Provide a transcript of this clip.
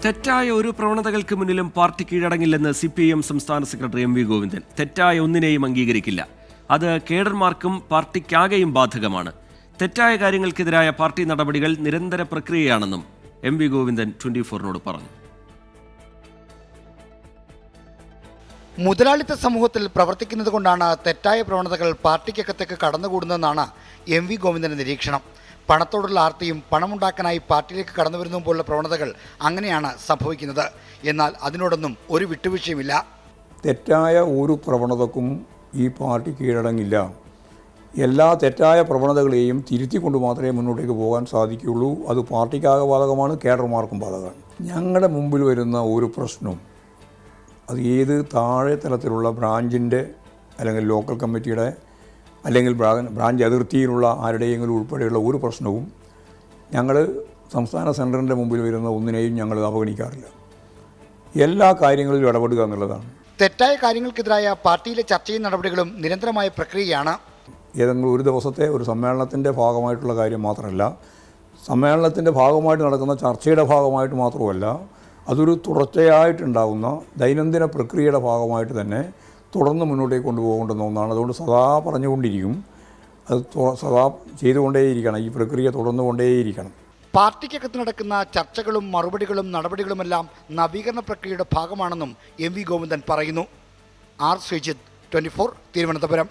തെറ്റായ ഒരു പ്രവണതകൾക്ക് മുന്നിലും പാർട്ടി കീഴടങ്ങില്ലെന്ന് CPIM സംസ്ഥാന സെക്രട്ടറി MV ഗോവിന്ദൻ. തെറ്റായ ഒന്നിനെയും അംഗീകരിക്കില്ല. അത് കേഡർമാർക്കും പാർട്ടിക്കാകെയും ബാധകമാണ്. തെറ്റായ കാര്യങ്ങൾക്കെതിരായ പാർട്ടി നടപടികൾ നിരന്തര പ്രക്രിയയാണെന്നും MV ഗോവിന്ദൻ 24-നോട് പറഞ്ഞു. മുതലാളിത്ത സമൂഹത്തിൽ പ്രവർത്തിക്കുന്നത് കൊണ്ടാണ് തെറ്റായ പ്രവണതകൾ പാർട്ടിക്കകത്തേക്ക് കടന്നുകൂടുന്നതെന്നാണ് MV ഗോവിന്ദന്റെ നിരീക്ഷണം. പണത്തോടുള്ള ആർത്തിയും പണമുണ്ടാക്കാനായി പാർട്ടിയിലേക്ക് കടന്നു വരുന്നതും പോലുള്ള പ്രവണതകൾ അങ്ങനെയാണ് സംഭവിക്കുന്നത്. എന്നാൽ അതിനോടൊന്നും ഒരു വിട്ടുവീഴ്ചയുമില്ല. തെറ്റായ ഒരു പ്രവണതക്കും ഈ പാർട്ടി കീഴടങ്ങില്ല. എല്ലാ തെറ്റായ പ്രവണതകളെയും തിരുത്തിക്കൊണ്ട് മാത്രമേ മുന്നോട്ടേക്ക് പോകാൻ സാധിക്കുകയുള്ളൂ. അത് പാർട്ടിക്കാകെ ബാധകമാണ്, കേഡർമാർക്കും ബാധകമാണ്. ഞങ്ങളുടെ മുമ്പിൽ വരുന്ന ഒരു പ്രശ്നവും അത് ഏത് താഴെ തലത്തിലുള്ള ബ്രാഞ്ചിൻ്റെ അല്ലെങ്കിൽ ലോക്കൽ കമ്മിറ്റിയുടെ അല്ലെങ്കിൽ ബ്രാഞ്ച് അതിർത്തിയിലുള്ള ആരുടെയെങ്കിലും ഉൾപ്പെടെയുള്ള ഒരു പ്രശ്നവും ഞങ്ങൾ സംസ്ഥാന സെൻറ്ററിൻ്റെ മുമ്പിൽ വരുന്ന ഒന്നിനെയും ഞങ്ങൾ അവഗണിക്കാറില്ല. എല്ലാ കാര്യങ്ങളിലും ഇടപെടുക എന്നുള്ളതാണ്. തെറ്റായ കാര്യങ്ങൾക്കെതിരായ പാർട്ടിയിലെ ചർച്ചയും നടപടികളും നിരന്തരമായ പ്രക്രിയയാണ്. ഏതെങ്കിലും ഒരു ദിവസത്തെ ഒരു സമ്മേളനത്തിൻ്റെ ഭാഗമായിട്ടുള്ള കാര്യം മാത്രമല്ല, സമ്മേളനത്തിൻ്റെ ഭാഗമായിട്ട് നടക്കുന്ന ചർച്ചയുടെ ഭാഗമായിട്ട് മാത്രമല്ല, അതൊരു തുടർച്ചയായിട്ടുണ്ടാകുന്ന ദൈനംദിന പ്രക്രിയയുടെ ഭാഗമായിട്ട് തന്നെ തുടർന്ന് മുന്നോട്ടേക്ക് കൊണ്ടുപോകേണ്ടുന്ന ഒന്നാണ്. അതുകൊണ്ട് സദാ പറഞ്ഞുകൊണ്ടിരിക്കും, അത് സദാ ചെയ്തുകൊണ്ടേയിരിക്കണം. ഈ പ്രക്രിയ തുടർന്നുകൊണ്ടേയിരിക്കണം. പാർട്ടിക്കകത്ത് നടക്കുന്ന ചർച്ചകളും മറുപടികളും നടപടികളുമെല്ലാം നവീകരണ പ്രക്രിയയുടെ ഭാഗമാണെന്നും MV ഗോവിന്ദൻ പറയുന്നു. R. ശ്രീജിത്ത്, 24, തിരുവനന്തപുരം.